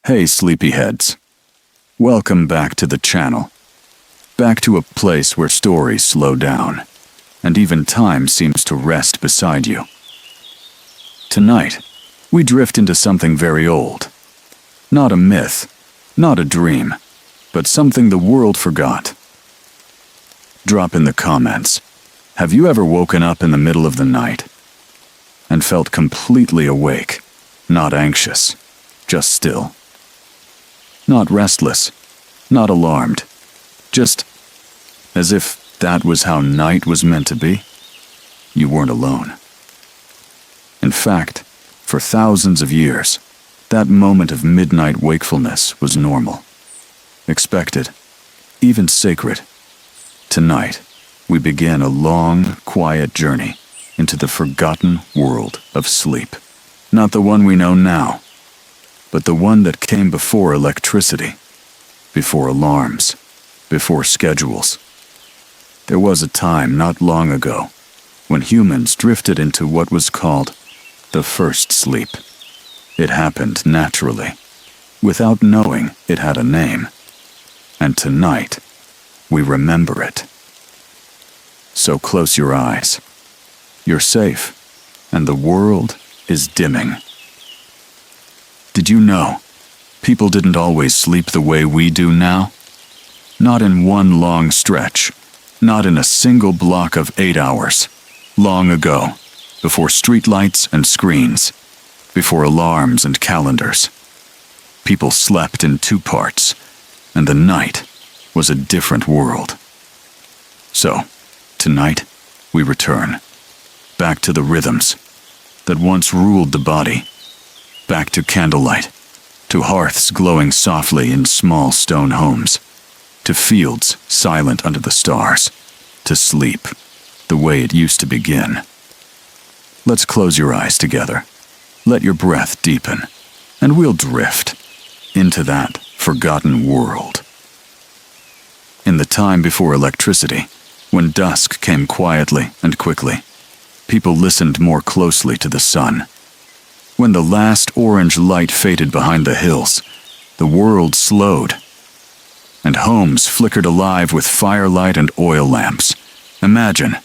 Hey sleepyheads, welcome back to the channel. Back to a place where stories slow down, and even time seems to rest beside you. Tonight, we drift into something very old. Not a myth, not a dream, but something the world forgot. Drop in the comments, have you ever woken up in the middle of the night and felt completely awake, not anxious, just still? Not restless, not alarmed, just as if that was how night was meant to be? You weren't alone. In fact, for thousands of years, that moment of midnight wakefulness was normal, expected, even sacred. Tonight, we begin a long, quiet journey into the forgotten world of sleep. Not the one we know now, but the one that came before electricity, before alarms, before schedules. There was a time not long ago when humans drifted into what was called the first sleep. It happened naturally, without knowing it had a name. And tonight, we remember it. So close your eyes. You're safe, and the world is dimming. Did you know people didn't always sleep the way we do now? Not in one long stretch, not in a single block of 8 hours. Long ago, before streetlights and screens, before alarms and calendars, people slept in 2 parts, and the night was a different world. So, tonight, we return, back to the rhythms that once ruled the body. Back to candlelight, to hearths glowing softly in small stone homes, to fields silent under the stars, to sleep the way it used to begin. Let's close your eyes together. Let your breath deepen, and we'll drift into that forgotten world. In the time before electricity, when dusk came quietly and quickly, people listened more closely to the sun. When the last orange light faded behind the hills, the world slowed, and homes flickered alive with firelight and oil lamps. Imagine,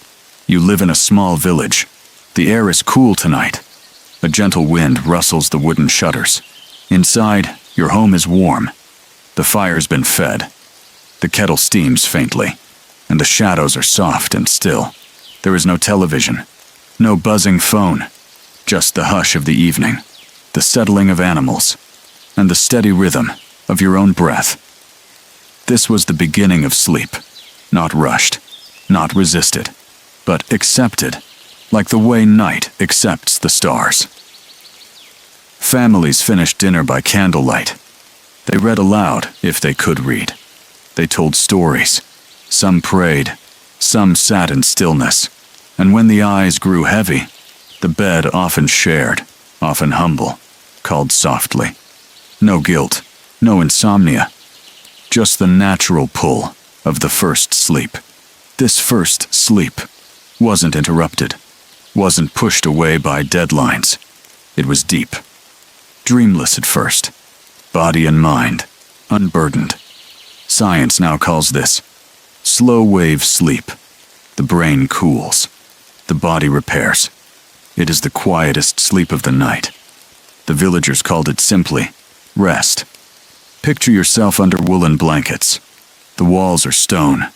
you live in a small village. The air is cool tonight. A gentle wind rustles the wooden shutters. Inside, your home is warm. The fire's been fed. The kettle steams faintly, and the shadows are soft and still. There is no television, no buzzing phone. Just the hush of the evening, the settling of animals, and the steady rhythm of your own breath. This was the beginning of sleep, not rushed, not resisted, but accepted, like the way night accepts the stars. Families finished dinner by candlelight. They read aloud if they could read. They told stories. Some prayed, some sat in stillness, and when the eyes grew heavy, the bed often shared, often humble, called softly. No guilt, no insomnia, just the natural pull of the first sleep. This first sleep wasn't interrupted, wasn't pushed away by deadlines. It was deep, dreamless at first, body and mind, unburdened. Science now calls this slow wave sleep. The brain cools, the body repairs. It is the quietest sleep of the night. The villagers called it simply rest. Picture yourself under woolen blankets. The walls are stone.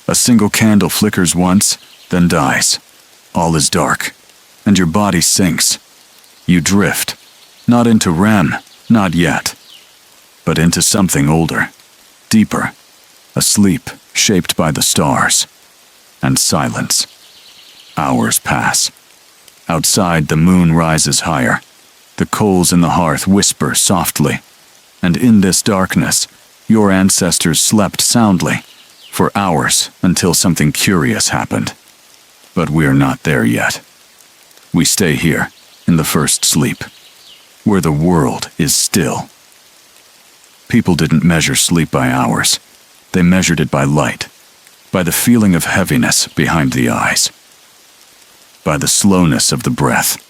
A single candle flickers once, then dies. All is dark, and your body sinks. You drift, not into REM, not yet, but into something older, deeper, a sleep shaped by the stars and silence. Hours pass. Outside, the moon rises higher. The coals in the hearth whisper softly. And in this darkness, your ancestors slept soundly for hours until something curious happened. But we're not there yet. We stay here, in the first sleep, where the world is still. People didn't measure sleep by hours. They measured it by light, by the feeling of heaviness behind the eyes, by the slowness of the breath.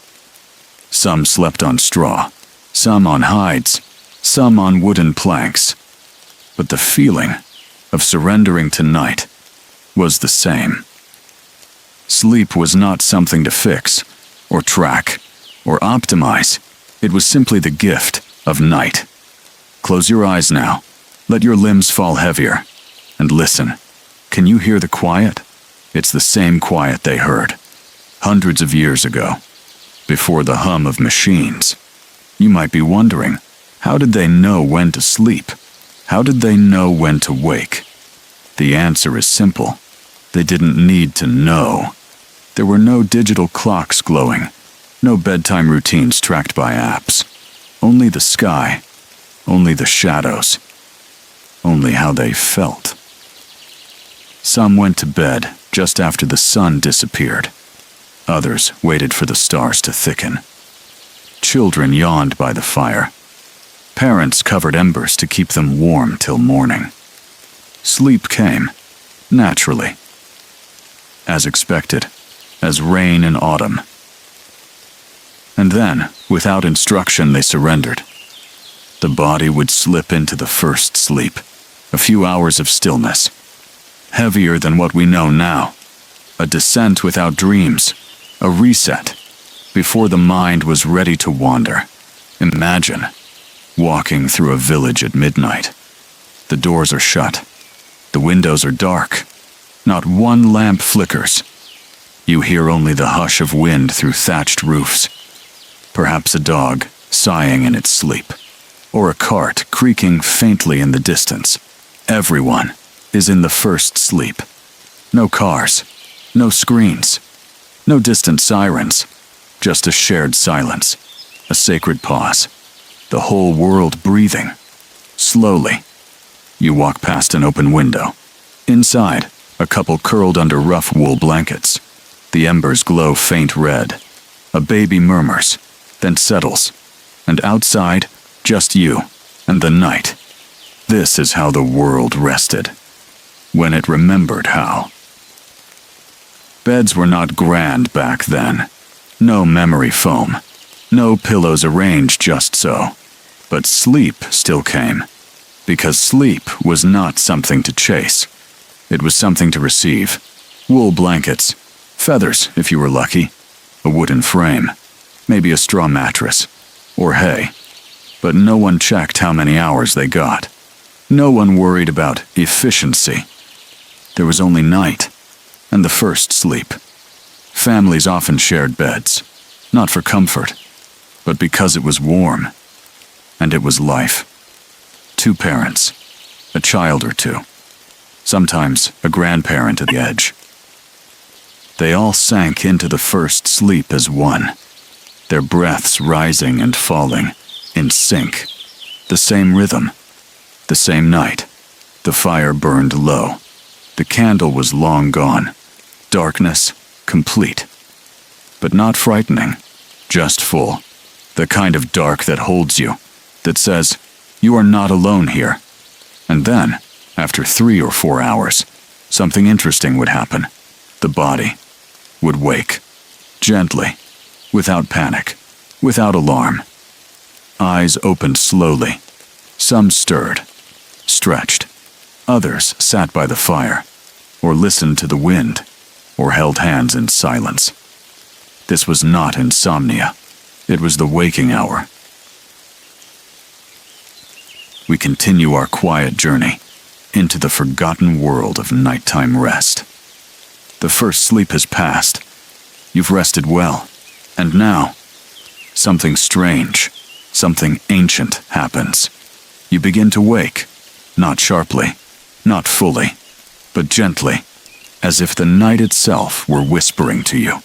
Some slept on straw, some on hides, some on wooden planks, but the feeling of surrendering to night was the same. Sleep was not something to fix, or track, or optimize. It was simply the gift of night. Close your eyes now. Let your limbs fall heavier. And listen. Can you hear the quiet? It's the same quiet they heard hundreds of years ago, before the hum of machines. You might be wondering, how did they know when to sleep? How did they know when to wake? The answer is simple. They didn't need to know. There were no digital clocks glowing, no bedtime routines tracked by apps. Only the sky, only the shadows, only how they felt. Some went to bed just after the sun disappeared. Others waited for the stars to thicken. Children yawned by the fire. Parents covered embers to keep them warm till morning. Sleep came, naturally, as expected, as rain in autumn. And then, without instruction, they surrendered. The body would slip into the first sleep, a few hours of stillness, heavier than what we know now, a descent without dreams, a reset, before the mind was ready to wander. Imagine walking through a village at midnight. The doors are shut. The windows are dark. Not one lamp flickers. You hear only the hush of wind through thatched roofs. Perhaps a dog sighing in its sleep, or a cart creaking faintly in the distance. Everyone is in the first sleep. No cars, no screens, no distant sirens, just a shared silence, a sacred pause, the whole world breathing. Slowly, you walk past an open window. Inside, a couple curled under rough wool blankets. The embers glow faint red. A baby murmurs, then settles. And outside, just you and the night. This is how the world rested, when it remembered how. Beds were not grand back then. No memory foam. No pillows arranged just so. But sleep still came. Because sleep was not something to chase. It was something to receive. Wool blankets. Feathers, if you were lucky. A wooden frame. Maybe a straw mattress. Or hay. But no one checked how many hours they got. No one worried about efficiency. There was only night. And the first sleep. Families often shared beds. Not for comfort. But because it was warm. And it was life. 2 parents. A child or 2. Sometimes a grandparent at the edge. They all sank into the first sleep as one. Their breaths rising and falling, in sync. The same rhythm. The same night. The fire burned low. The candle was long gone. Darkness, complete. But not frightening, just full. The kind of dark that holds you, that says, you are not alone here. And then, after 3 or 4 hours, something interesting would happen. The body would wake, gently, without panic, without alarm. Eyes opened slowly. Some stirred, stretched. Others sat by the fire, or listened to the wind, or held hands in silence. This was not insomnia. It was the waking hour. We continue our quiet journey into the forgotten world of nighttime rest. The first sleep has passed. You've rested well. And now, something strange, something ancient happens. You begin to wake, not sharply, not fully, but gently, as if the night itself were whispering to you.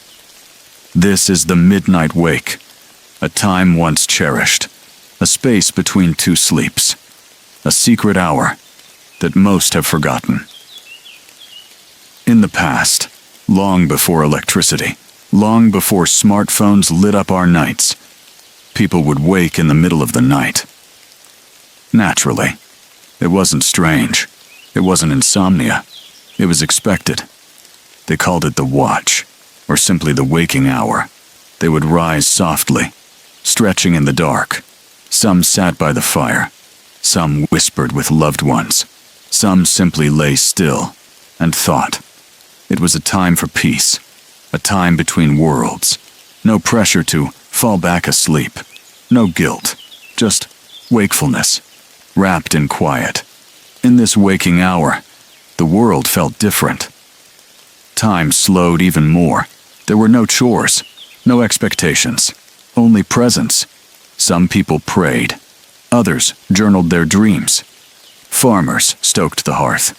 This is the midnight wake, a time once cherished, a space between 2 sleeps, a secret hour that most have forgotten. In the past, long before electricity, long before smartphones lit up our nights, people would wake in the middle of the night. Naturally, it wasn't strange. It wasn't insomnia. It was expected. They called it the watch, or simply the waking hour. They would rise softly, stretching in the dark, Some sat by the fire. Some whispered with loved ones. Some simply lay still and thought. It was a time for peace, a time between worlds. No pressure to fall back asleep. No guilt, just wakefulness, wrapped in quiet. In this waking hour, the world felt different. Time slowed even more. There were no chores, no expectations, only presence. Some people prayed. Others journaled their dreams. Farmers stoked the hearth.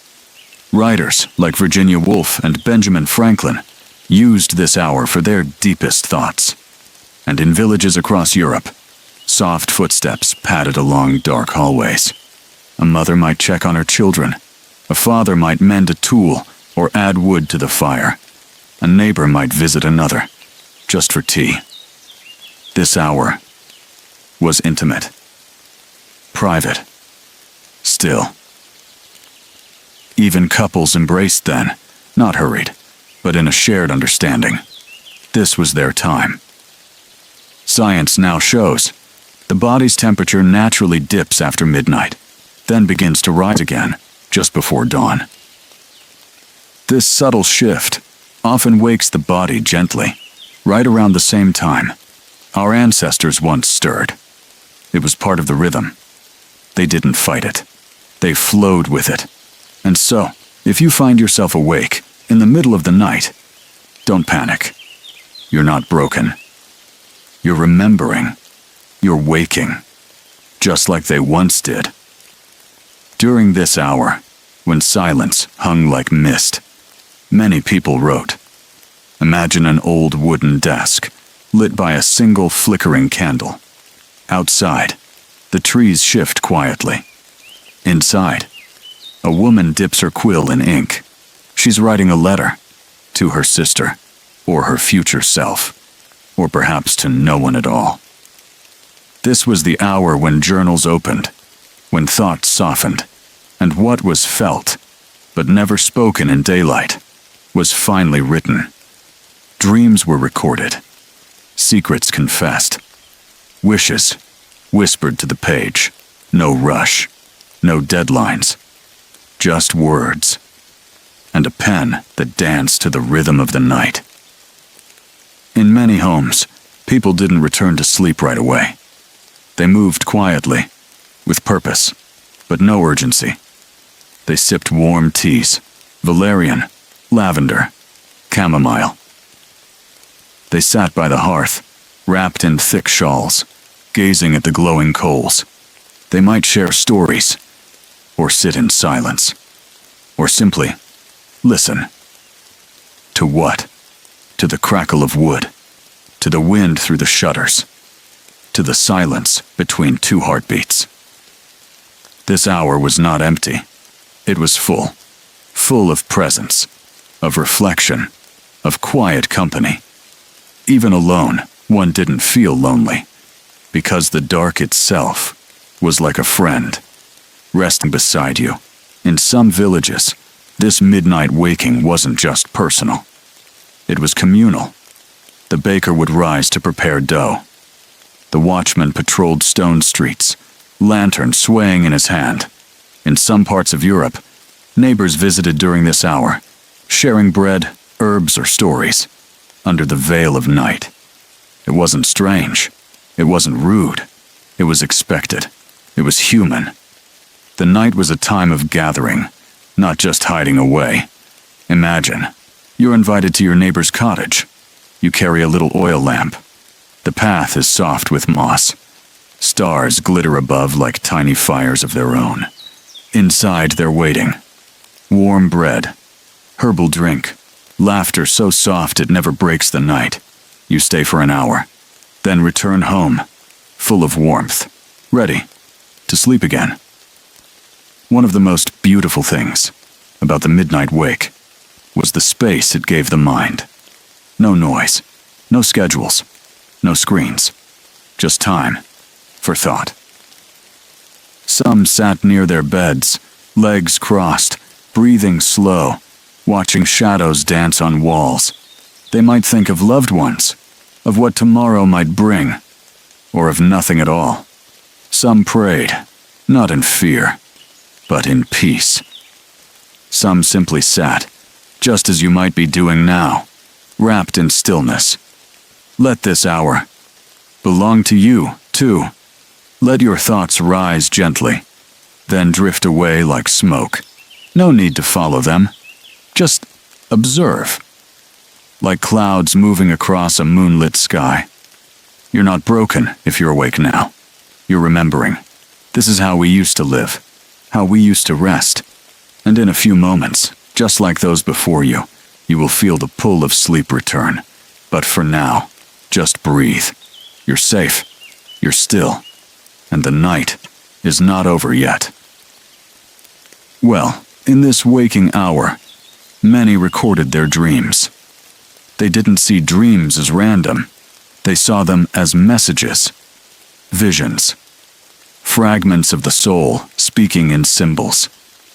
Writers like Virginia Woolf and Benjamin Franklin used this hour for their deepest thoughts. And in villages across Europe, soft footsteps padded along dark hallways. A mother might check on her children. A father might mend a tool or add wood to the fire. A neighbor might visit another, just for tea. This hour was intimate, private, still. Even couples embraced then, not hurried, but in a shared understanding. This was their time. Science now shows the body's temperature naturally dips after midnight, then begins to rise again just before dawn. This subtle shift often wakes the body gently, right around the same time. Our ancestors once stirred. It was part of the rhythm. They didn't fight it. They flowed with it. And so, if you find yourself awake in the middle of the night, don't panic. You're not broken. You're remembering. You're waking, just like they once did. During this hour, when silence hung like mist, many people wrote. Imagine an old wooden desk, lit by a single flickering candle. Outside, the trees shift quietly. Inside, a woman dips her quill in ink. She's writing a letter to her sister, or her future self, or perhaps to no one at all. This was the hour when journals opened, when thoughts softened, and what was felt, but never spoken in daylight, was finally written. Dreams were recorded, secrets confessed, wishes whispered to the page. No rush, no deadlines, just words, and a pen that danced to the rhythm of the night. In many homes, people didn't return to sleep right away. They moved quietly, with purpose, but no urgency. They sipped warm teas, valerian, lavender, chamomile. They sat by the hearth, wrapped in thick shawls, gazing at the glowing coals. They might share stories, or sit in silence, or simply listen. To what? To the crackle of wood, to the wind through the shutters, to the silence between two heartbeats. This hour was not empty. It was full of presence, of reflection, of quiet company. Even alone, one didn't feel lonely, because the dark itself was like a friend, resting beside you. In some villages, this midnight waking wasn't just personal. It was communal. The baker would rise to prepare dough. The watchman patrolled stone streets, lantern swaying in his hand. In some parts of Europe, neighbors visited during this hour, sharing bread, herbs, or stories, under the veil of night. It wasn't strange. It wasn't rude. It was expected. It was human. The night was a time of gathering, not just hiding away. Imagine, you're invited to your neighbor's cottage. You carry a little oil lamp. The path is soft with moss. Stars glitter above like tiny fires of their own. Inside, they're waiting. Warm bread, herbal drink, laughter so soft it never breaks the night. You stay for an hour, then return home, full of warmth, ready to sleep again. One of the most beautiful things about the midnight wake was the space it gave the mind. No noise, no schedules, no screens, just time for thought. Some sat near their beds, legs crossed, breathing slow, watching shadows dance on walls. They might think of loved ones, of what tomorrow might bring, or of nothing at all. Some prayed, not in fear, but in peace. Some simply sat, just as you might be doing now, wrapped in stillness. Let this hour belong to you, too. Let your thoughts rise gently, then drift away like smoke. No need to follow them. Just observe. Like clouds moving across a moonlit sky. You're not broken if you're awake now. You're remembering. This is how we used to live, how we used to rest. And in a few moments, just like those before you, you will feel the pull of sleep return. But for now, just breathe. You're safe. You're still. And the night is not over yet. Well, in this waking hour, many recorded their dreams. They didn't see dreams as random. They saw them as messages, visions, fragments of the soul speaking in symbols.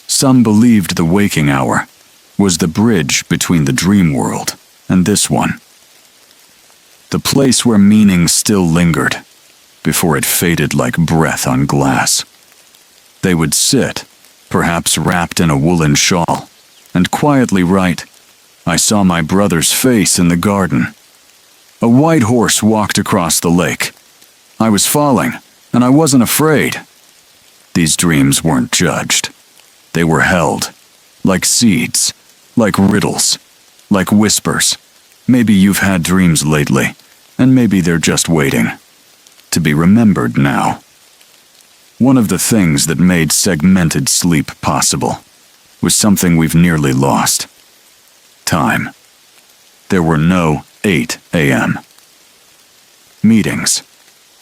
Some believed the waking hour was the bridge between the dream world and this one. The place where meaning still lingered before it faded like breath on glass. They would sit, perhaps wrapped in a woolen shawl, and quietly write, "I saw my brother's face in the garden. A white horse walked across the lake. I was falling, and I wasn't afraid." These dreams weren't judged. They were held, like seeds, like riddles, like whispers. Maybe you've had dreams lately, and maybe they're just waiting to be remembered now. One of the things that made segmented sleep possible was something we've nearly lost: time. There were no 8 a.m. meetings,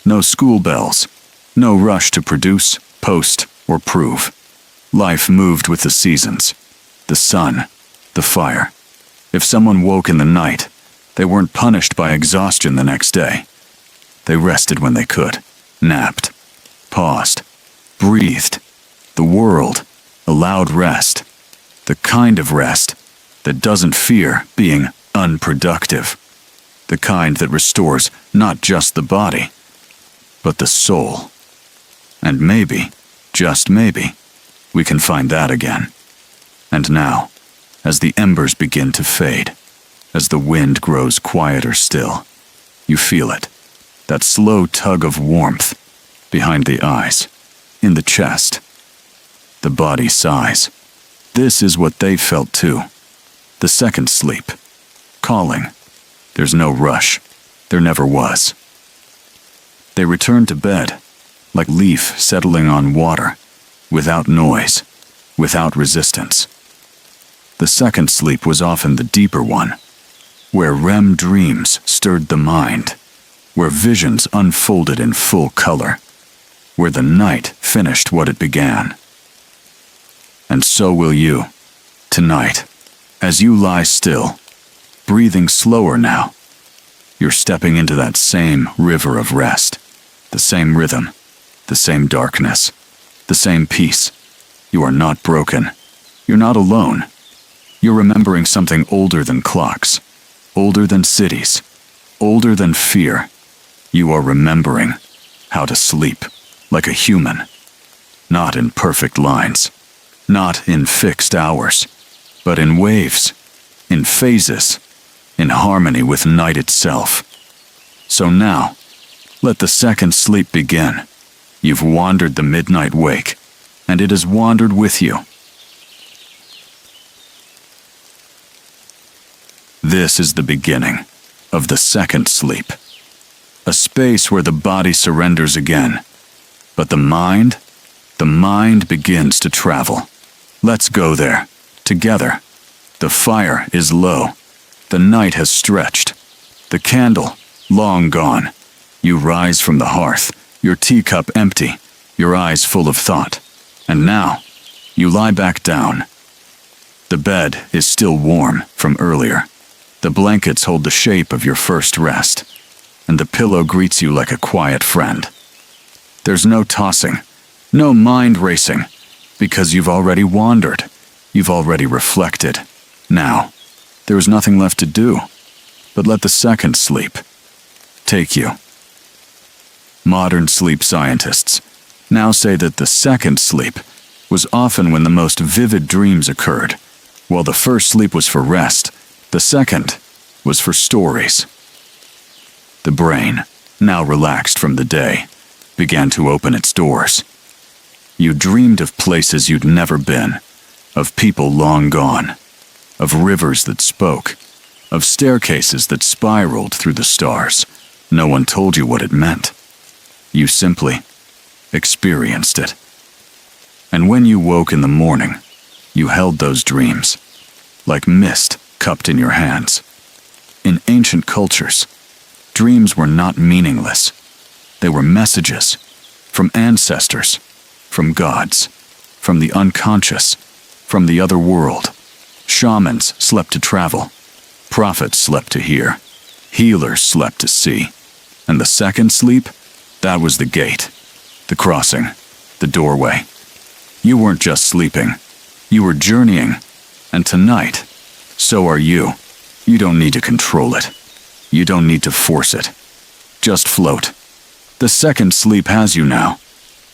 no school bells, no rush to produce, post, or prove. Life moved with the seasons, the sun, the fire. If someone woke in the night, they weren't punished by exhaustion the next day. They rested when they could, napped, paused, breathed. The world allowed rest, the kind of rest that doesn't fear being unproductive, the kind that restores not just the body, but the soul. And maybe, just maybe, we can find that again. And now, as the embers begin to fade, as the wind grows quieter still, you feel it, that slow tug of warmth behind the eyes, in the chest. The body sighs. This is what they felt too. The second sleep. Calling. There's no rush. There never was. They returned to bed, like leaf settling on water, without noise, without resistance. The second sleep was often the deeper one, where REM dreams stirred the mind, where visions unfolded in full color, where the night finished what it began. And so will you, tonight, as you lie still, breathing slower now. You're stepping into that same river of rest, the same rhythm, the same darkness, the same peace. You are not broken. You're not alone. You're remembering something older than clocks, older than cities, older than fear. You are remembering how to sleep like a human, not in perfect lines, not in fixed hours, but in waves, in phases, in harmony with night itself. So now, let the second sleep begin. You've wandered the midnight wake, and it has wandered with you. This is the beginning of the second sleep, a space where the body surrenders again, but the mind begins to travel. Let's go there, together. The fire is low. The night has stretched. The candle, long gone. You rise from the hearth, your teacup empty, your eyes full of thought. And now, you lie back down. The bed is still warm from earlier. The blankets hold the shape of your first rest, and the pillow greets you like a quiet friend. There's no tossing, no mind racing, because you've already wandered. You've already reflected. Now, there is nothing left to do, but let the second sleep take you. Modern sleep scientists Now say that the second sleep was often when the most vivid dreams occurred. While the first sleep was for rest, the second was for stories. The brain, now relaxed from the day, began to open its doors. You dreamed of places you'd never been, of people long gone, of rivers that spoke, of staircases that spiraled through the stars. No one told you what it meant. You simply experienced it. And when you woke in the morning, you held those dreams, like mist cupped in your hands. In ancient cultures, dreams were not meaningless. They were messages from ancestors, from gods, from the unconscious, from the other world. Shamans slept to travel. Prophets slept to hear. Healers slept to see. And the second sleep, that was the gate, the crossing, the doorway. You weren't just sleeping. You were journeying. And tonight, so are you. You don't need to control it. You don't need to force it. Just float. The second sleep has you now.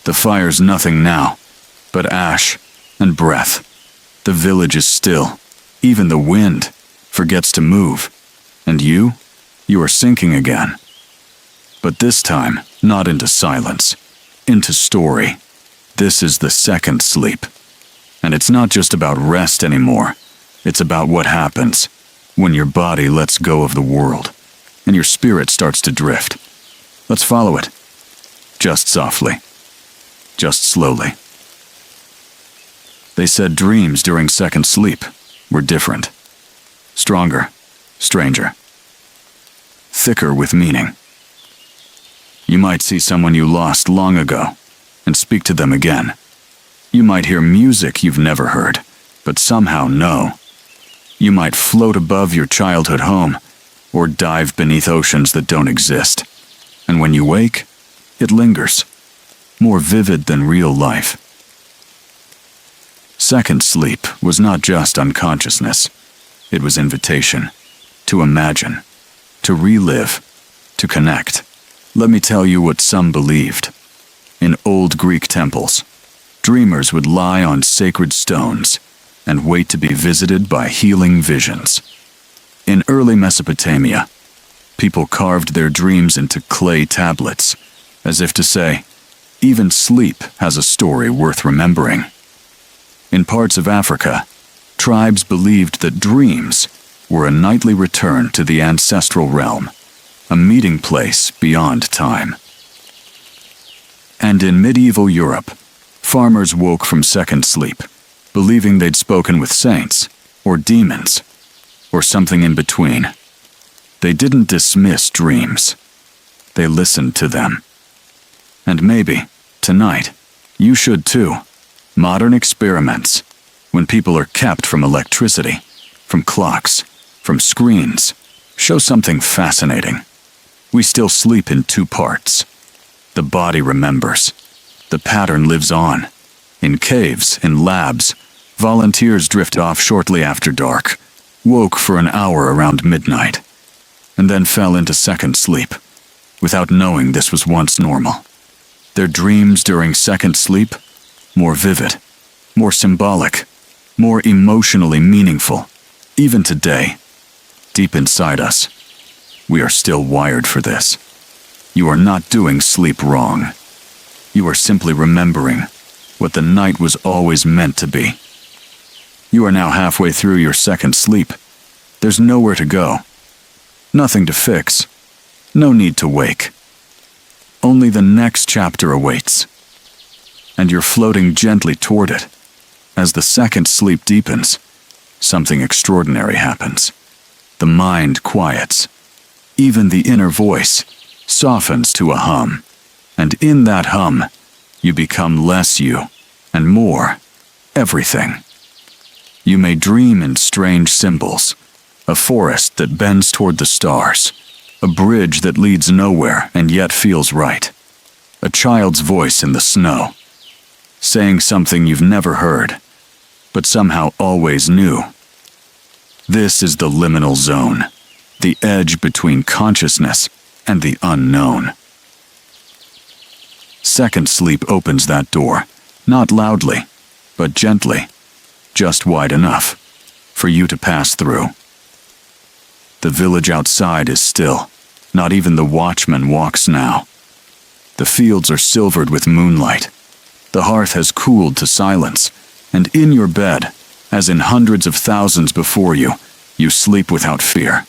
The fire's nothing now, but ash and breath. The village is still. Even the wind forgets to move. And you are sinking again. But this time, not into silence, into story. This is the second sleep. And it's not just about rest anymore. It's about what happens when your body lets go of the world and your spirit starts to drift. Let's follow it. Just softly. Just slowly. They said dreams during second sleep were different. Stronger, stranger, thicker with meaning. You might see someone you lost long ago and speak to them again. You might hear music you've never heard, but somehow know. You might float above your childhood home or dive beneath oceans that don't exist. And when you wake, it lingers, more vivid than real life. Second sleep was not just unconsciousness. It was invitation to imagine, to relive, to connect. Let me tell you what some believed. In old Greek temples, dreamers would lie on sacred stones and wait to be visited by healing visions. In early Mesopotamia, people carved their dreams into clay tablets, as if to say, even sleep has a story worth remembering. In parts of Africa, tribes believed that dreams were a nightly return to the ancestral realm, a meeting place beyond time. And in medieval Europe, farmers woke from second sleep, believing they'd spoken with saints, or demons, or something in between. They didn't dismiss dreams. They listened to them. And maybe, tonight, you should too. Modern experiments, when people are kept from electricity, from clocks, from screens, show something fascinating. We still sleep in two parts. The body remembers. The pattern lives on. In caves, in labs, volunteers drift off shortly after dark, woke for an hour around midnight, and then fell into second sleep, without knowing this was once normal. Their dreams during second sleep, more vivid, more symbolic, more emotionally meaningful. Even today, deep inside us, we are still wired for this. You are not doing sleep wrong. You are simply remembering what the night was always meant to be. You are now halfway through your second sleep. There's nowhere to go. Nothing to fix. No need to wake. Only the next chapter awaits. And you're floating gently toward it. As the second sleep deepens, something extraordinary happens. The mind quiets. Even the inner voice softens to a hum. And in that hum, you become less you and more everything. You may dream in strange symbols, a forest that bends toward the stars, a bridge that leads nowhere and yet feels right, a child's voice in the snow, saying something you've never heard, but somehow always knew. This is the liminal zone, the edge between consciousness and the unknown. Second sleep opens that door, not loudly, but gently, just wide enough for you to pass through. The village outside is still. Not even the watchman walks now. The fields are silvered with moonlight. The hearth has cooled to silence, and in your bed, as in hundreds of thousands before you, you sleep without fear.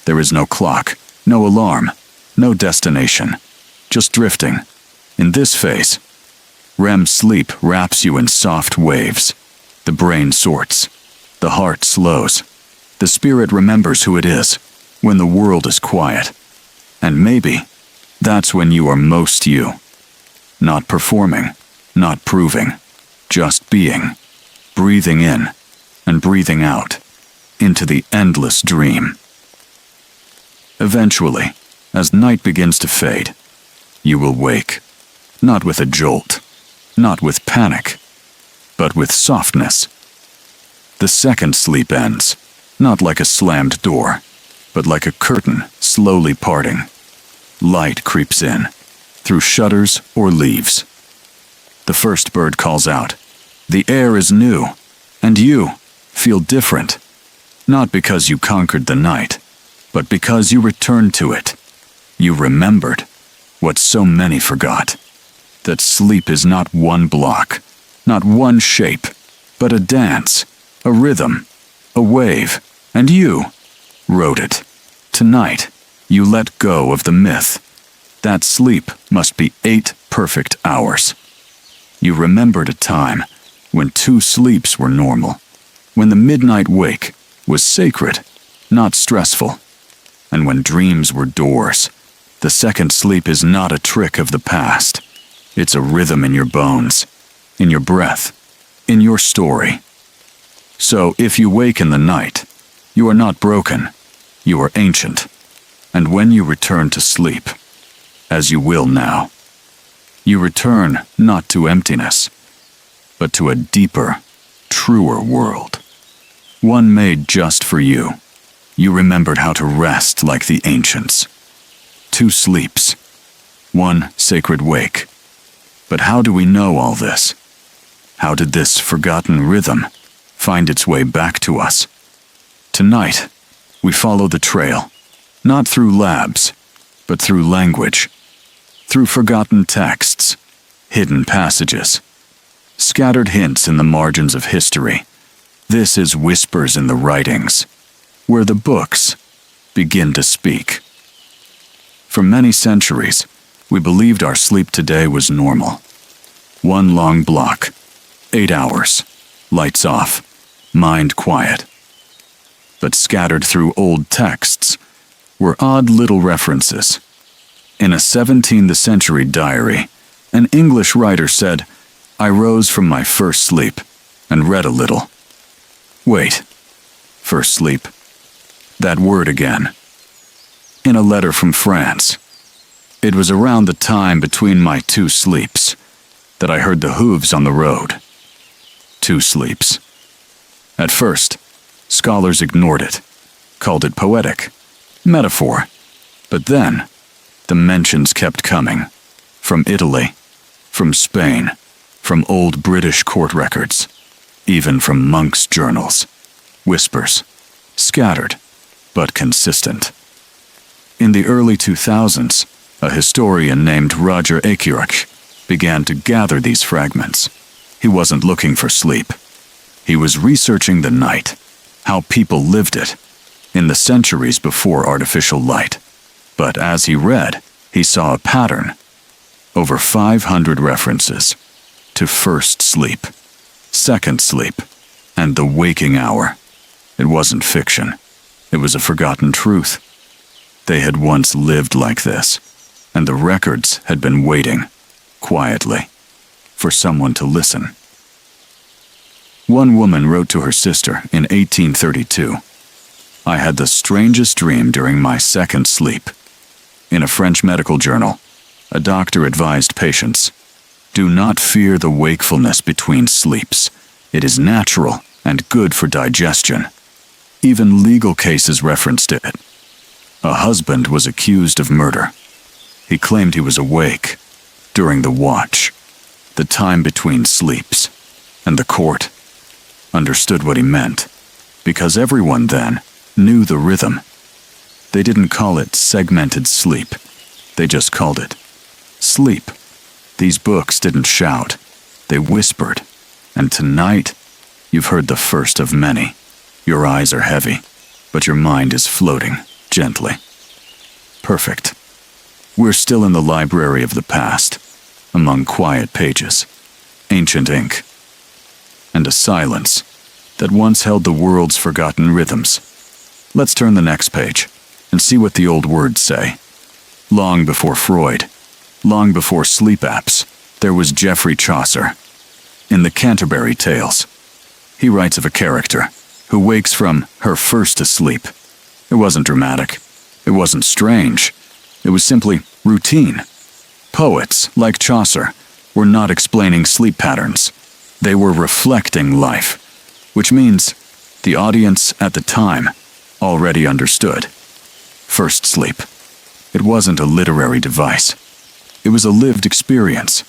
There is no clock, no alarm, no destination, just drifting. In this phase, REM sleep wraps you in soft waves. The brain sorts. The heart slows. The spirit remembers who it is when the world is quiet. And maybe that's when you are most you. Not performing, not proving, just being. Breathing in and breathing out into the endless dream. Eventually, as night begins to fade, you will wake, not with a jolt, not with panic, but with softness. The second sleep ends, not like a slammed door, but like a curtain slowly parting. Light creeps in, through shutters or leaves. The first bird calls out. The air is new, and you feel different, not because you conquered the night, but because you returned to it. You remembered what so many forgot, that sleep is not one block, not one shape, but a dance, a rhythm, a wave, and you wrote it. Tonight, you let go of the myth. That sleep must be 8 perfect hours. You remembered a time when 2 sleeps were normal, when the midnight wake was sacred, not stressful, and when dreams were doors. The second sleep is not a trick of the past. It's a rhythm in your bones, in your breath, in your story. So if you wake in the night, you are not broken, you are ancient. And when you return to sleep, as you will now, you return not to emptiness, but to a deeper, truer world. One made just for you. You remembered how to rest like the ancients. 2 sleeps, 1 sacred wake. But how do we know all this? How did this forgotten rhythm find its way back to us? Tonight, we follow the trail, not through labs, but through language, through forgotten texts, hidden passages, scattered hints in the margins of history. This is Whispers in the Writings, where the books begin to speak. For many centuries, we believed our sleep today was normal. 1 long block, 8 hours, lights off, mind quiet. But scattered through old texts were odd little references. In a 17th century diary, an English writer said, "I rose from my first sleep and read a little." Wait, first sleep? That word again. In a letter from France. It was around the time between my 2 sleeps that I heard the hooves on the road. 2 sleeps. At first, scholars ignored it, called it poetic, metaphor. But then, the mentions kept coming. From Italy, from Spain, from old British court records, even from monks' journals. Whispers, scattered, but consistent. In the early 2000s, a historian named Roger Akirch began to gather these fragments. He wasn't looking for sleep. He was researching the night, how people lived it, in the centuries before artificial light. But as he read, he saw a pattern. Over 500 references to first sleep, second sleep, and the waking hour. It wasn't fiction. It was a forgotten truth. They had once lived like this, and the records had been waiting, quietly, for someone to listen. One woman wrote to her sister in 1832, "I had the strangest dream during my second sleep." In a French medical journal, a doctor advised patients, "Do not fear the wakefulness between sleeps. It is natural and good for digestion." Even legal cases referenced it. A husband was accused of murder. He claimed he was awake, during the watch, the time between sleeps, and the court, understood what he meant, because everyone then knew the rhythm. They didn't call it segmented sleep. They just called it sleep. These books didn't shout. They whispered. And tonight, you've heard the first of many. Your eyes are heavy, but your mind is floating gently. Perfect. We're still in the library of the past, among quiet pages, ancient ink, and a silence that once held the world's forgotten rhythms. Let's turn the next page and see what the old words say. Long before Freud, long before sleep apps, there was Geoffrey Chaucer. In the Canterbury Tales, he writes of a character who wakes from her first asleep. It wasn't dramatic. It wasn't strange. It was simply routine. Poets, like Chaucer, were not explaining sleep patterns. They were reflecting life, which means the audience at the time already understood. First sleep. It wasn't a literary device. It was a lived experience.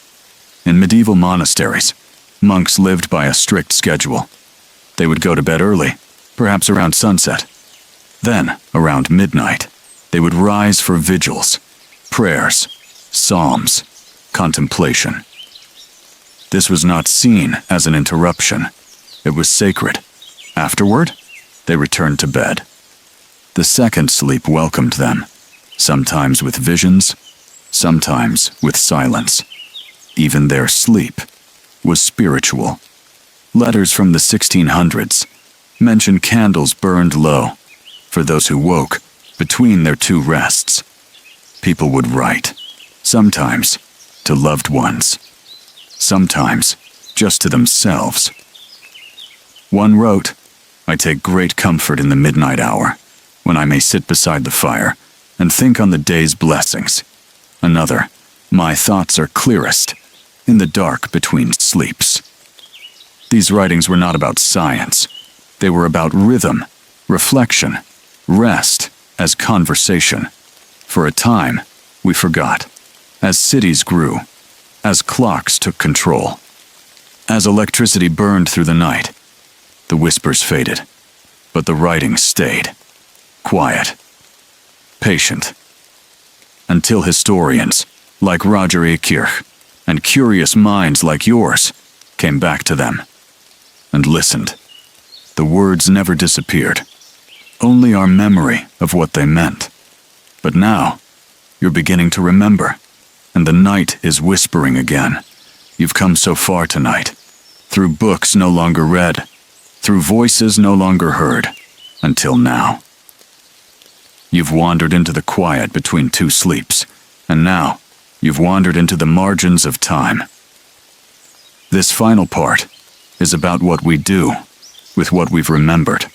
In medieval monasteries, monks lived by a strict schedule. They would go to bed early, perhaps around sunset. Then, around midnight, they would rise for vigils, prayers, psalms, contemplation. This was not seen as an interruption. It was sacred. Afterward, they returned to bed. The second sleep welcomed them, sometimes with visions, sometimes with silence. Even their sleep was spiritual. Letters from the 1600s mention candles burned low for those who woke between their two rests. People would write, sometimes to loved ones, sometimes just to themselves. One wrote, "I take great comfort in the midnight hour, when I may sit beside the fire and think on the day's blessings." Another, "My thoughts are clearest in the dark between sleeps." These writings were not about science. They were about rhythm, reflection, rest as conversation. For a time, we forgot. As cities grew, as clocks took control, as electricity burned through the night, the whispers faded, but the writing stayed. Quiet, patient, until historians like Roger A. Kirch and curious minds like yours came back to them and listened. The words never disappeared, only our memory of what they meant. But now, you're beginning to remember, and the night is whispering again. You've come so far tonight, through books no longer read, through voices no longer heard, until now. You've wandered into the quiet between two sleeps, and now you've wandered into the margins of time. This final part is about what we do with what we've remembered.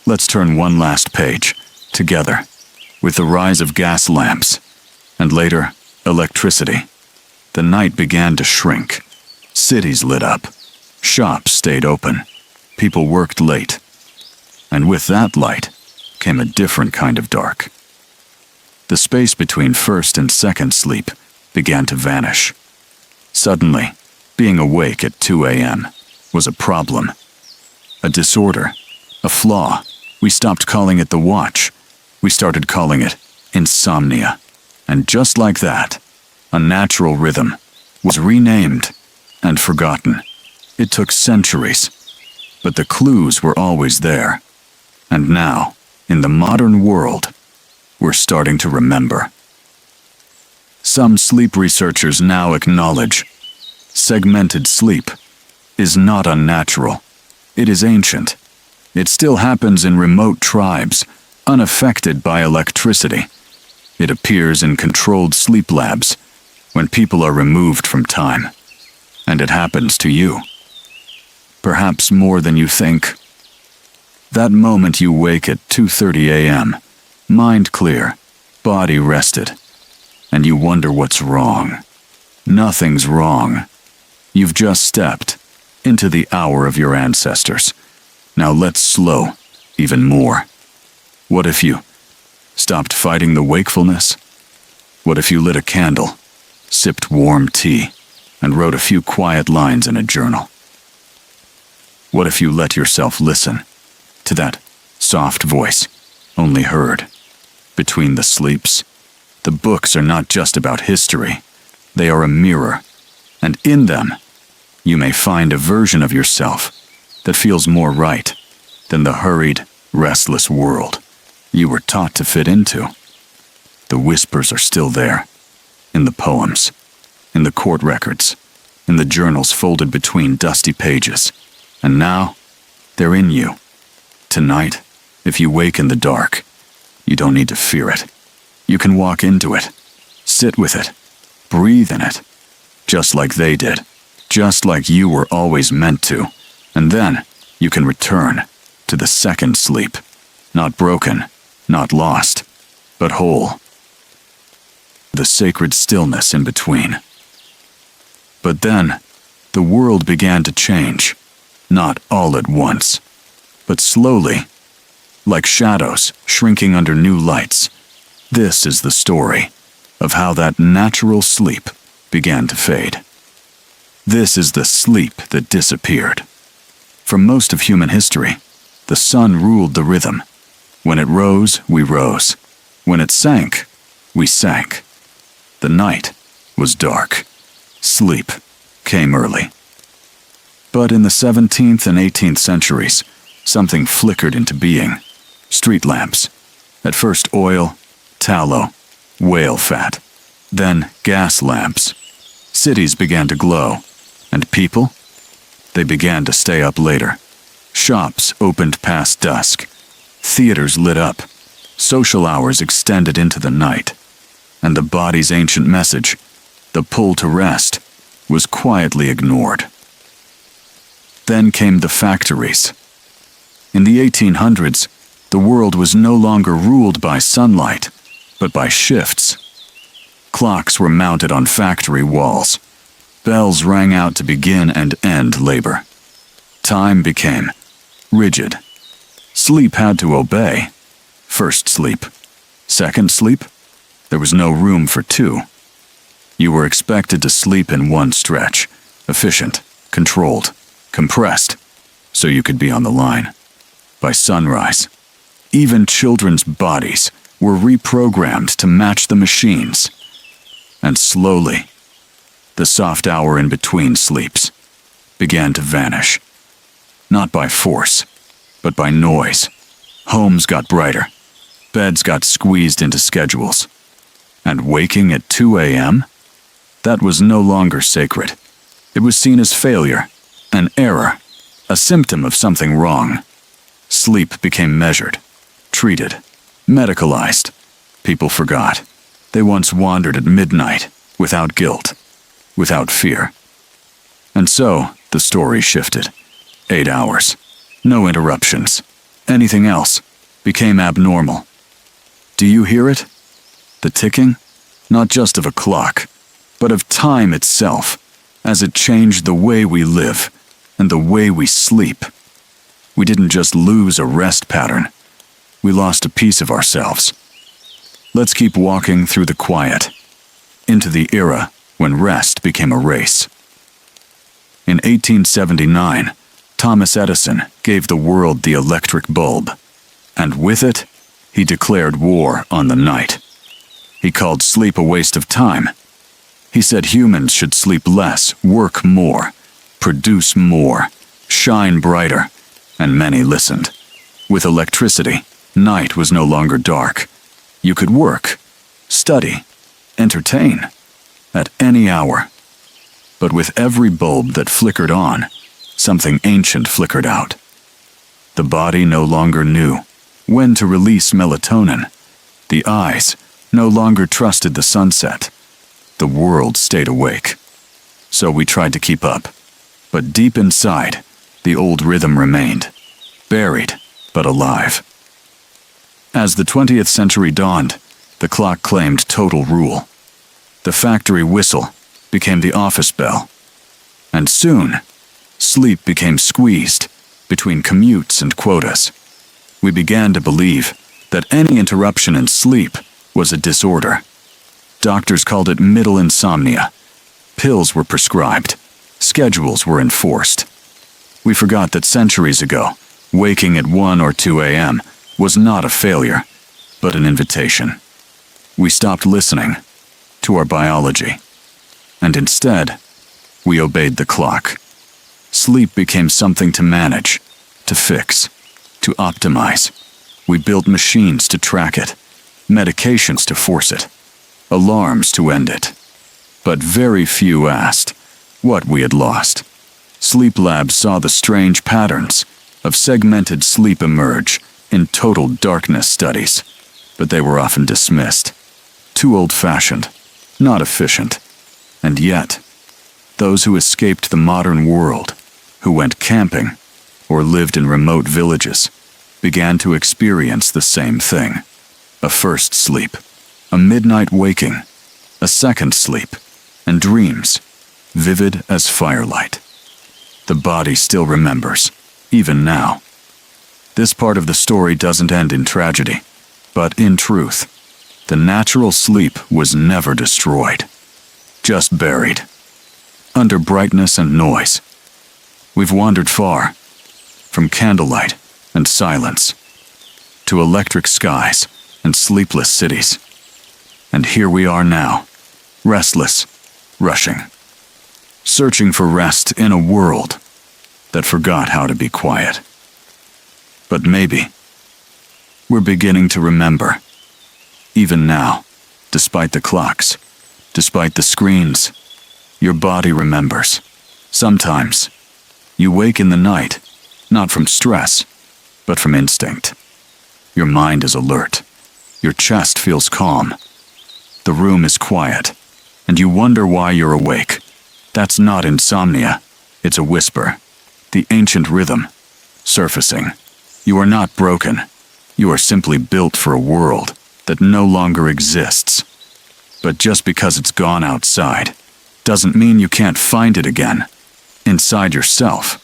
Let's turn one last page, together, with the rise of gas lamps, and later, electricity. The night began to shrink. Cities lit up. Shops stayed open. People worked late. And with that light came a different kind of dark. The space between first and second sleep began to vanish. Suddenly, being awake at 2 a.m. was a problem. A disorder, a flaw. We stopped calling it the watch. We started calling it insomnia. And just like that, a natural rhythm was renamed and forgotten. It took centuries, but the clues were always there. And now, in the modern world, we're starting to remember. Some sleep researchers now acknowledge segmented sleep is not unnatural. It is ancient. It still happens in remote tribes, unaffected by electricity. It appears in controlled sleep labs, when people are removed from time. And it happens to you. Perhaps more than you think. That moment you wake at 2:30 a.m., mind clear, body rested, and you wonder what's wrong. Nothing's wrong. You've just stepped into the hour of your ancestors. Now let's slow even more. What if you stopped fighting the wakefulness? What if you lit a candle sipped warm tea, and wrote a few quiet lines in a journal. What if you let yourself listen to that soft voice, only heard between the sleeps? The books are not just about history. They are a mirror, and in them, you may find a version of yourself that feels more right than the hurried, restless world you were taught to fit into. The whispers are still there, in the poems, in the court records, in the journals folded between dusty pages. And now, they're in you. Tonight, if you wake in the dark, you don't need to fear it. You can walk into it, sit with it, breathe in it, just like they did, just like you were always meant to. And then, you can return to the second sleep, not broken, not lost, but whole. The sacred stillness in between. But then, the world began to change, not all at once, but slowly, like shadows shrinking under new lights. This is the story of how that natural sleep began to fade. This is the sleep that disappeared. For most of human history, the sun ruled the rhythm. When it rose, we rose. When it sank, we sank. The night was dark. Sleep came early. But in the 17th and 18th centuries, something flickered into being. Street lamps. At first oil, tallow, whale fat. Then gas lamps. Cities began to glow. And people? They began to stay up later. Shops opened past dusk. Theaters lit up. Social hours extended into the night. And the body's ancient message, the pull to rest, was quietly ignored. Then came the factories. In the 1800s, the world was no longer ruled by sunlight, but by shifts. Clocks were mounted on factory walls. Bells rang out to begin and end labor. Time became rigid. Sleep had to obey. First sleep. Second sleep? There was no room for two. You were expected to sleep in one stretch, efficient, controlled, compressed, so you could be on the line. By sunrise, even children's bodies were reprogrammed to match the machines. And slowly, the soft hour in between sleeps began to vanish. Not by force, but by noise. Homes got brighter. Beds got squeezed into schedules. And waking at 2 a.m.? That was no longer sacred. It was seen as failure, an error, a symptom of something wrong. Sleep became measured, treated, medicalized. People forgot. They once wandered at midnight, without guilt, without fear. And so, the story shifted. 8 hours. No interruptions. Anything else became abnormal. Do you hear it? The ticking? Not just of a clock, but of time itself, as it changed the way we live and the way we sleep. We didn't just lose a rest pattern. We lost a piece of ourselves. Let's keep walking through the quiet, into the era when rest became a race. In 1879, Thomas Edison gave the world the electric bulb, and with it, he declared war on the night. He called sleep a waste of time. He said humans should sleep less, work more, produce more, shine brighter, and many listened. With electricity, night was no longer dark. You could work, study, entertain, at any hour. But with every bulb that flickered on, something ancient flickered out. The body no longer knew when to release melatonin. The eyes no longer trusted the sunset. The world stayed awake. So we tried to keep up. But deep inside, the old rhythm remained, buried but alive. As the 20th century dawned, the clock claimed total rule. The factory whistle became the office bell. And soon, sleep became squeezed between commutes and quotas. We began to believe that any interruption in sleep was a disorder. Doctors called it middle insomnia. Pills were prescribed. Schedules were enforced. We forgot that centuries ago, waking at 1 or 2 a.m. was not a failure, but an invitation. We stopped listening to our biology, and instead, we obeyed the clock. Sleep became something to manage, to fix, to optimize. We built machines to track it, medications to force it, alarms to end it. But very few asked what we had lost. Sleep labs saw the strange patterns of segmented sleep emerge in total darkness studies, but they were often dismissed. Too old-fashioned, not efficient. And yet, those who escaped the modern world, who went camping, or lived in remote villages, began to experience the same thing. A first sleep, a midnight waking, a second sleep, and dreams, vivid as firelight. The body still remembers, even now. This part of the story doesn't end in tragedy, but in truth. The natural sleep was never destroyed, just buried, under brightness and noise. We've wandered far, from candlelight and silence, to electric skies and sleepless cities. And here we are now, restless, rushing, searching for rest in a world that forgot how to be quiet. But maybe we're beginning to remember. Even now, despite the clocks, despite the screens, your body remembers. Sometimes, you wake in the night, not from stress, but from instinct. Your mind is alert. Your chest feels calm. The room is quiet, and you wonder why you're awake. That's not insomnia. It's a whisper. The ancient rhythm, surfacing. You are not broken. You are simply built for a world that no longer exists. But just because it's gone outside, doesn't mean you can't find it again, inside yourself.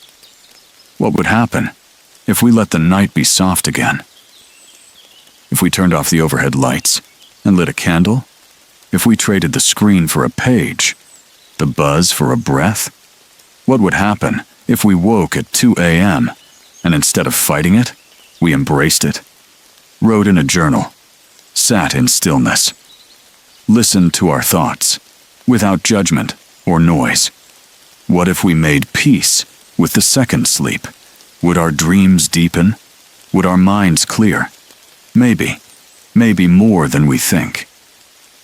What would happen if we let the night be soft again? If we turned off the overhead lights and lit a candle? If we traded the screen for a page, the buzz for a breath? What would happen if we woke at 2 a.m. and instead of fighting it, we embraced it, wrote in a journal, sat in stillness, listened to our thoughts without judgment or noise? What if we made peace with the second sleep? Would our dreams deepen? Would our minds clear? Maybe more than we think.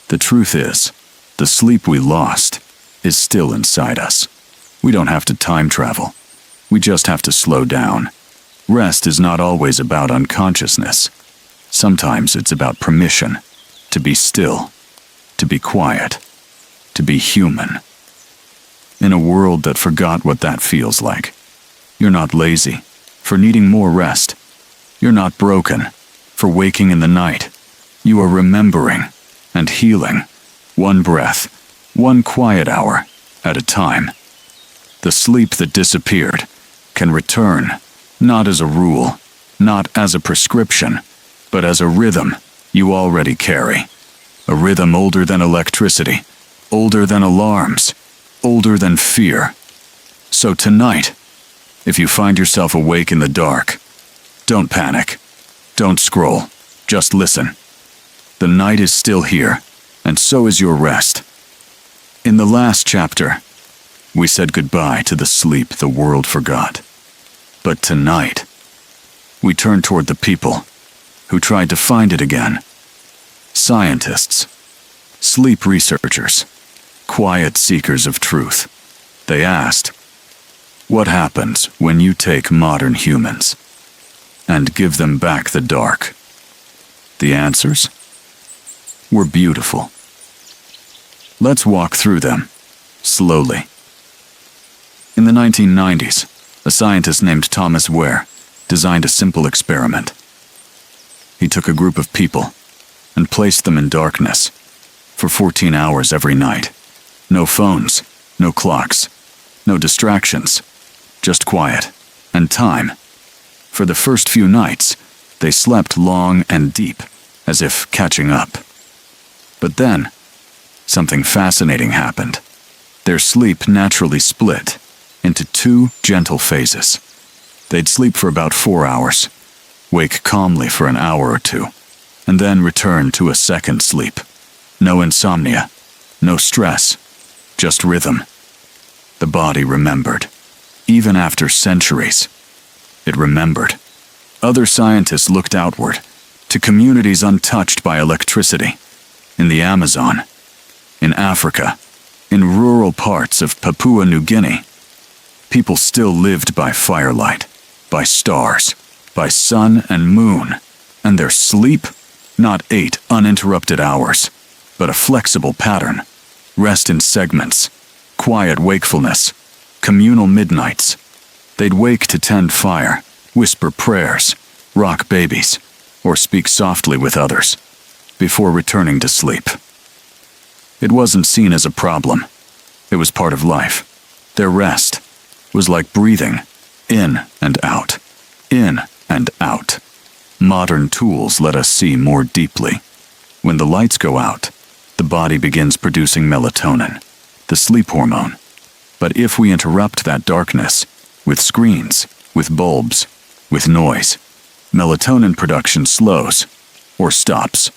The truth is, the sleep we lost is still inside us. We don't have to time travel. We just have to slow down. Rest is not always about unconsciousness. Sometimes it's about permission to be still, to be quiet, to be human. In a world that forgot what that feels like, you're not lazy for needing more rest. You're not broken for waking in the night. You are remembering and healing, one breath, one quiet hour at a time. The sleep that disappeared can return, not as a rule, not as a prescription, but as a rhythm you already carry. A rhythm older than electricity, older than alarms, older than fear. So tonight, if you find yourself awake in the dark, don't panic. Don't scroll. Just listen. The night is still here, and so is your rest. In the last chapter, we said goodbye to the sleep the world forgot. But tonight, we turn toward the people who tried to find it again. Scientists, sleep researchers, quiet seekers of truth. They asked, what happens when you take modern humans and give them back the dark? The answers were beautiful. Let's walk through them, slowly. In the 1990s, a scientist named Thomas Ware designed a simple experiment. He took a group of people and placed them in darkness for 14 hours every night. No phones, no clocks, no distractions, just quiet and time. For the first few nights, they slept long and deep, as if catching up. But then, something fascinating happened. Their sleep naturally split into two gentle phases. They'd sleep for about 4 hours, wake calmly for an hour or two, and then return to a second sleep. No insomnia, no stress, just rhythm. The body remembered. Even after centuries, it remembered. Other scientists looked outward, to communities untouched by electricity, in the Amazon, in Africa, in rural parts of Papua New Guinea. People still lived by firelight, by stars, by sun and moon, and their sleep, not 8 uninterrupted hours, but a flexible pattern, rest in segments, quiet wakefulness, communal midnights. They'd wake to tend fire, whisper prayers, rock babies, or speak softly with others, before returning to sleep. It wasn't seen as a problem. It was part of life. Their rest was like breathing, in and out, in and out. Modern tools let us see more deeply. When the lights go out, the body begins producing melatonin, the sleep hormone. But if we interrupt that darkness, with screens, with bulbs, with noise, melatonin production slows, or stops.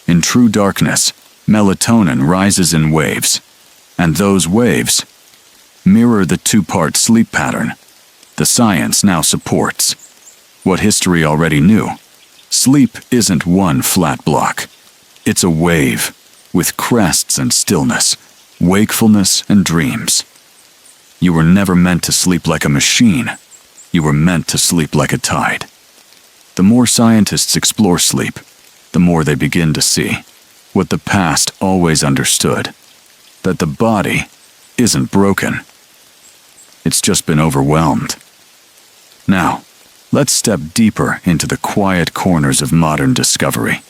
In true darkness, melatonin rises in waves, and those waves mirror the two-part sleep pattern the science now supports. What history already knew. Sleep isn't one flat block. It's a wave, with crests and stillness, wakefulness and dreams. You were never meant to sleep like a machine. You were meant to sleep like a tide. The more scientists explore sleep, the more they begin to see what the past always understood, that the body isn't broken. It's just been overwhelmed. Now, let's step deeper into the quiet corners of modern discovery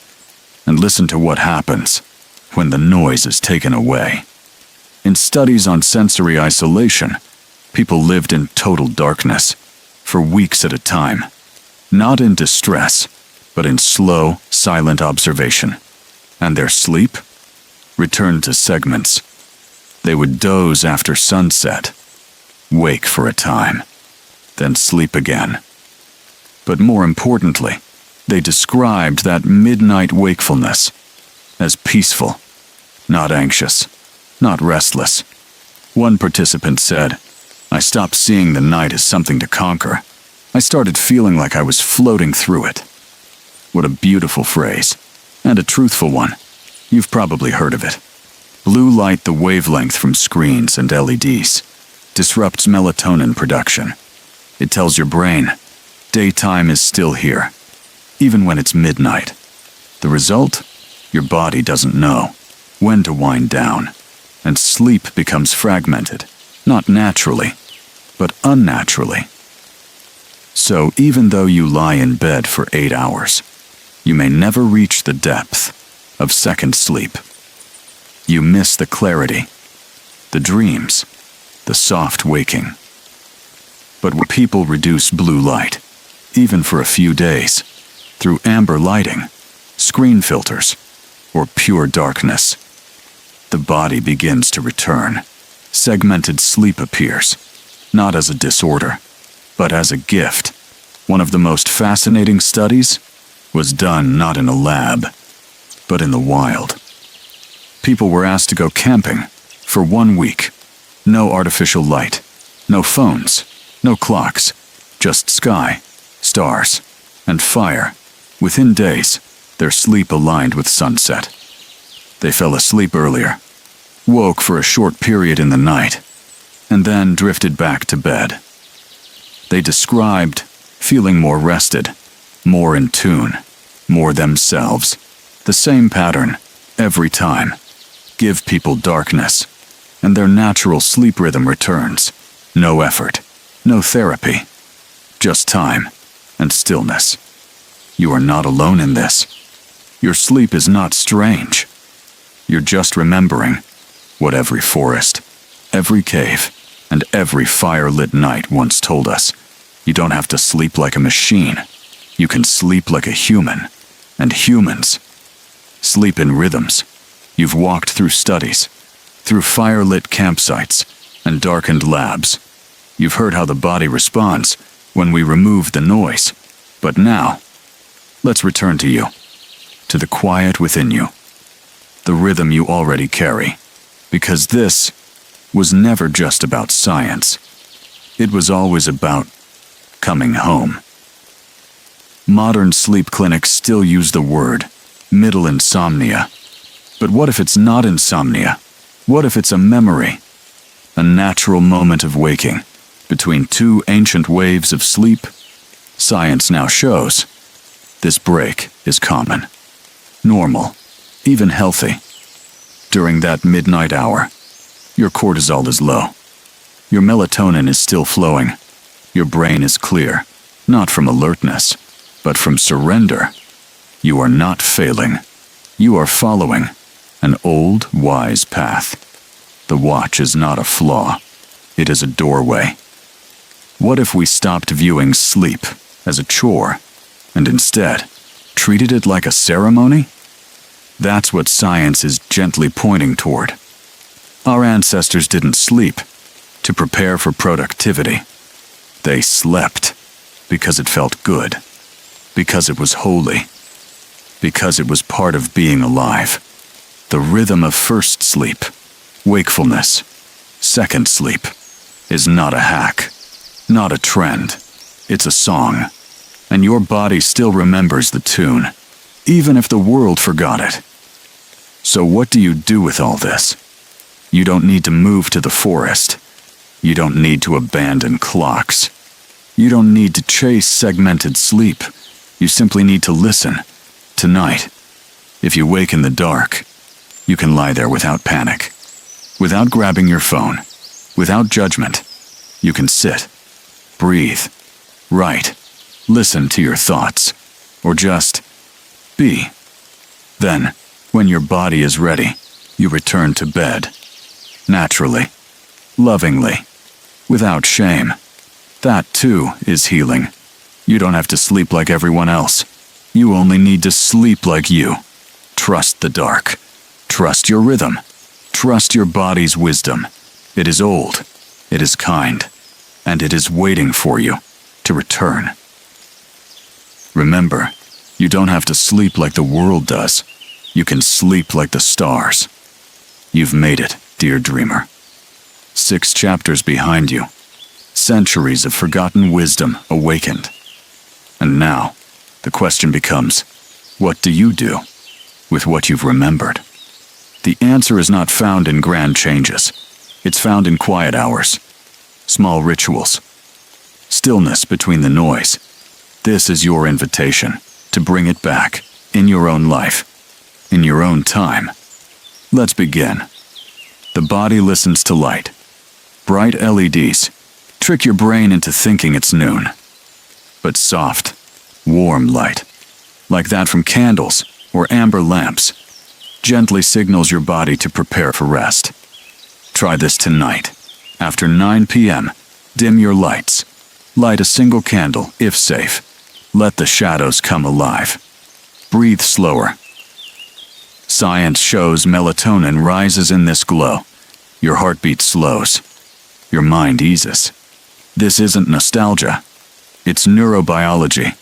and listen to what happens when the noise is taken away. In studies on sensory isolation, people lived in total darkness for weeks at a time, not in distress, but in slow, silent observation. And their sleep returned to segments. They would doze after sunset, wake for a time, then sleep again. But more importantly, they described that midnight wakefulness as peaceful, not anxious, not restless. One participant said, "I stopped seeing the night as something to conquer. I started feeling like I was floating through it." What a beautiful phrase, and a truthful one. You've probably heard of it. Blue light, the wavelength from screens and LEDs, disrupts melatonin production. It tells your brain, daytime is still here, even when it's midnight. The result? Your body doesn't know when to wind down, and sleep becomes fragmented, not naturally, but unnaturally. So even though you lie in bed for 8 hours, you may never reach the depth of second sleep. You miss the clarity, the dreams, the soft waking. But when people reduce blue light, even for a few days, through amber lighting, screen filters, or pure darkness, the body begins to return. Segmented sleep appears, not as a disorder, but as a gift. One of the most fascinating studies was done not in a lab, but in the wild. People were asked to go camping for 1 week. No artificial light, no phones, no clocks, just sky, stars, and fire. Within days, their sleep aligned with sunset. They fell asleep earlier, woke for a short period in the night, and then drifted back to bed. They described feeling more rested, more in tune, more themselves. The same pattern, every time. Give people darkness, and their natural sleep rhythm returns. No effort, no therapy, just time and stillness. You are not alone in this. Your sleep is not strange. You're just remembering what every forest, every cave, and every fire-lit night once told us. You don't have to sleep like a machine. You can sleep like a human, and humans sleep in rhythms, You've walked through studies, through fire-lit campsites and darkened labs. You've heard how the body responds when we remove the noise. But now, let's return to you, to the quiet within you, the rhythm you already carry. Because this was never just about science. It was always about coming home. Modern sleep clinics still use the word middle insomnia. But what if it's not insomnia? What if it's a memory? A natural moment of waking between two ancient waves of sleep? Science now shows this break is common, normal, even healthy. During that midnight hour, your cortisol is low. Your melatonin is still flowing. Your brain is clear, not from alertness, but from surrender. You are not failing. You are following an old, wise path. The watch is not a flaw. It is a doorway. What if we stopped viewing sleep as a chore and instead treated it like a ceremony? That's what science is gently pointing toward. Our ancestors didn't sleep to prepare for productivity. They slept because it felt good, because it was holy, because it was part of being alive. The rhythm of first sleep, wakefulness, second sleep, is not a hack, not a trend. It's a song, and your body still remembers the tune, even if the world forgot it. So what do you do with all this? You don't need to move to the forest. You don't need to abandon clocks. You don't need to chase segmented sleep. You simply need to listen. Tonight, if you wake in the dark, you can lie there without panic, without grabbing your phone, without judgment. You can sit, breathe, write, listen to your thoughts, or just be. Then, when your body is ready, you return to bed. Naturally, lovingly, without shame. That too is healing. You don't have to sleep like everyone else. You only need to sleep like you. Trust the dark. Trust your rhythm. Trust your body's wisdom. It is old. It is kind. And it is waiting for you to return. Remember, you don't have to sleep like the world does. You can sleep like the stars. You've made it, dear dreamer. 6 chapters behind you. Centuries of forgotten wisdom awakened. And now, the question becomes, what do you do with what you've remembered? The answer is not found in grand changes. It's found in quiet hours, small rituals, stillness between the noise. This is your invitation to bring it back in your own life, in your own time. Let's begin. The body listens to light. Bright LEDs trick your brain into thinking it's noon. But soft, warm light, like that from candles or amber lamps, gently signals your body to prepare for rest. Try this tonight. After 9 p.m., dim your lights. Light a single candle, if safe. Let the shadows come alive. Breathe slower. Science shows melatonin rises in this glow. Your heartbeat slows. Your mind eases. This isn't nostalgia. It's neurobiology.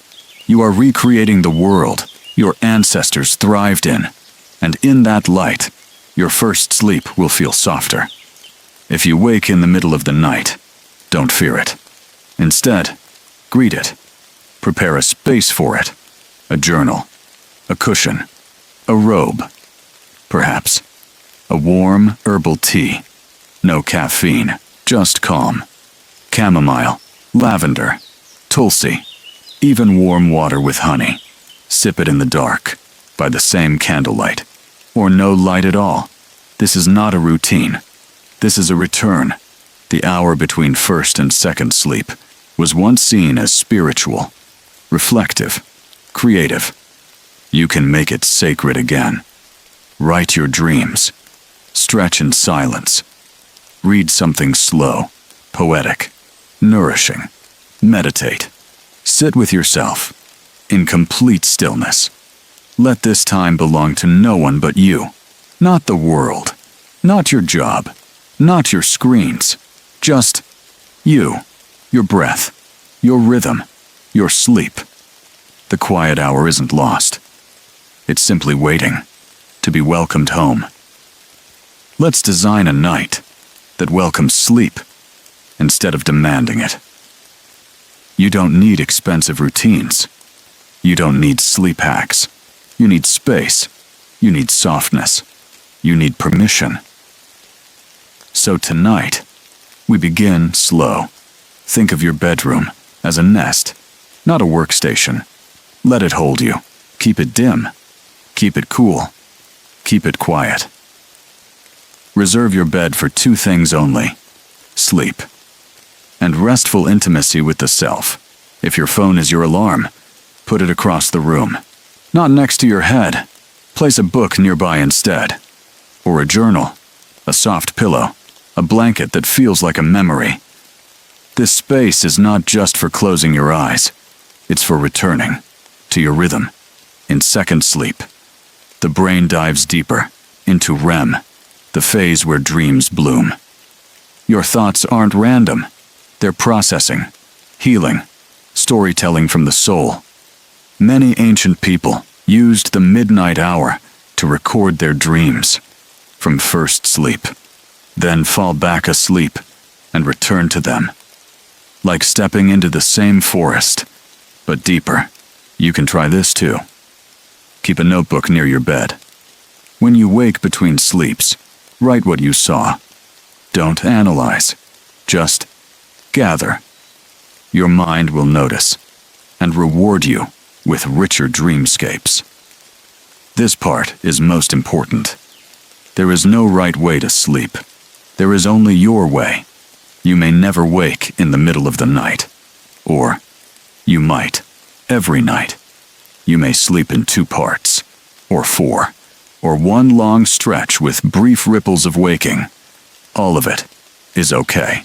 You are recreating the world your ancestors thrived in. And in that light, your first sleep will feel softer. If you wake in the middle of the night, don't fear it. Instead, greet it. Prepare a space for it. A journal, a cushion, a robe, perhaps a warm herbal tea. No caffeine, just calm. Chamomile, lavender, tulsi, even warm water with honey. Sip it in the dark, by the same candlelight, or no light at all. This is not a routine. This is a return. The hour between first and second sleep was once seen as spiritual, reflective, creative. You can make it sacred again. Write your dreams. Stretch in silence. Read something slow, poetic, nourishing. Meditate. Sit with yourself, in complete stillness. Let this time belong to no one but you. Not the world. Not your job. Not your screens. Just you. Your breath. Your rhythm. Your sleep. The quiet hour isn't lost. It's simply waiting to be welcomed home. Let's design a night that welcomes sleep instead of demanding it. You don't need expensive routines. You don't need sleep hacks. You need space. You need softness. You need permission. So tonight, we begin slow. Think of your bedroom as a nest, not a workstation. Let it hold you. Keep it dim. Keep it cool. Keep it quiet. Reserve your bed for two things only: sleep and restful intimacy with the self. If your phone is your alarm, put it across the room, not next to your head. Place a book nearby instead, or a journal, a soft pillow, a blanket that feels like a memory. This space is not just for closing your eyes. It's for returning to your rhythm. In second sleep, the brain dives deeper into REM, the phase where dreams bloom. Your thoughts aren't random. They're processing, healing, storytelling from the soul. Many ancient people used the midnight hour to record their dreams from first sleep, then fall back asleep and return to them. Like stepping into the same forest, but deeper. You can try this too. Keep a notebook near your bed. When you wake between sleeps, write what you saw. Don't analyze. Just gather. Your mind will notice and reward you with richer dreamscapes. This part is most important. There is no right way to sleep. There is only your way. You may never wake in the middle of the night. Or you might, every night. You may sleep in 2 parts, or 4, or one long stretch with brief ripples of waking. All of it is okay.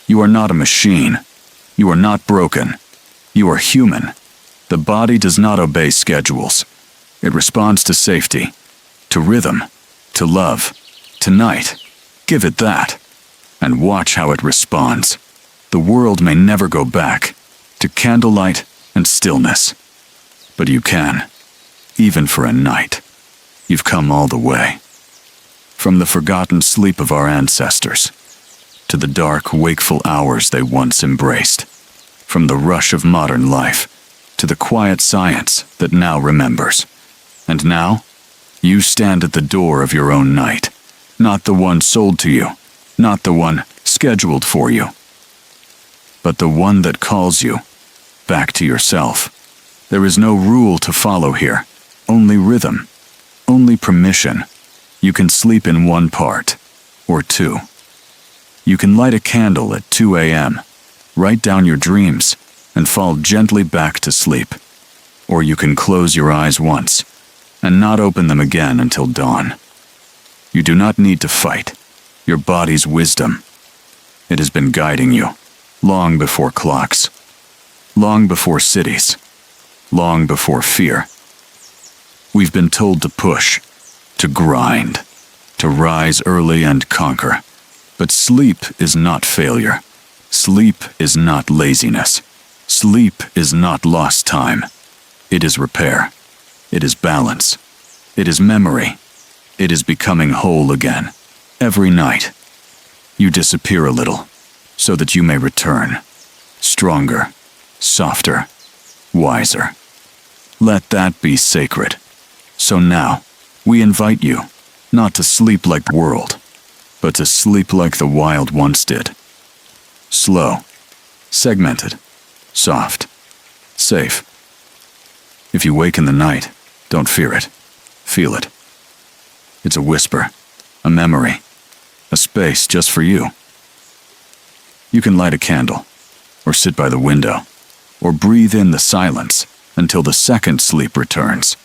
You are not a machine. You are not broken. You are human. The body does not obey schedules. It responds to safety, to rhythm, to love. Tonight, give it that, and watch how it responds. The world may never go back to candlelight and stillness. But you can, even for a night. You've come all the way. From the forgotten sleep of our ancestors, to the dark, wakeful hours they once embraced. From the rush of modern life, to the quiet science that now remembers. And now, you stand at the door of your own night. Not the one sold to you, not the one scheduled for you, but the one that calls you back to yourself. There is no rule to follow here, only rhythm, only permission. You can sleep in 1 part, or 2. You can light a candle at 2 a.m., write down your dreams, and fall gently back to sleep. Or you can close your eyes once, and not open them again until dawn. You do not need to fight your body's wisdom. It has been guiding you, long before clocks, long before cities, long before fear. We've been told to push, to grind, to rise early and conquer. But sleep is not failure. Sleep is not laziness. Sleep is not lost time. It is repair. It is balance. It is memory. It is becoming whole again. Every night, you disappear a little, so that you may return. Stronger, softer, wiser. Let that be sacred. So now, we invite you, not to sleep like the world, but to sleep like the wild once did. Slow, segmented, soft, safe. If you wake in the night, don't fear it. Feel it. It's a whisper, a memory, a space just for you. You can light a candle, or sit by the window, or breathe in the silence until the second sleep returns.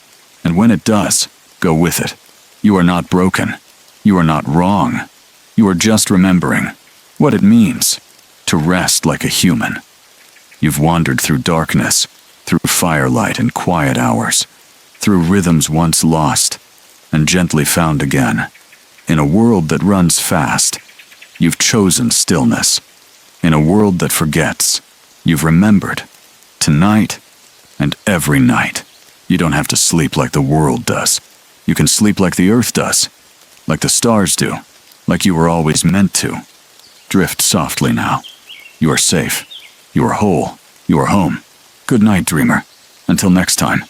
And when it does, go with it. You are not broken. You are not wrong. You are just remembering what it means to rest like a human. You've wandered through darkness, through firelight and quiet hours, through rhythms once lost, and gently found again. In a world that runs fast, you've chosen stillness. In a world that forgets, you've remembered. Tonight and every night. You don't have to sleep like the world does. You can sleep like the earth does, like the stars do, like you were always meant to. Drift softly now. You are safe. You are whole. You are home. Good night, dreamer. Until next time.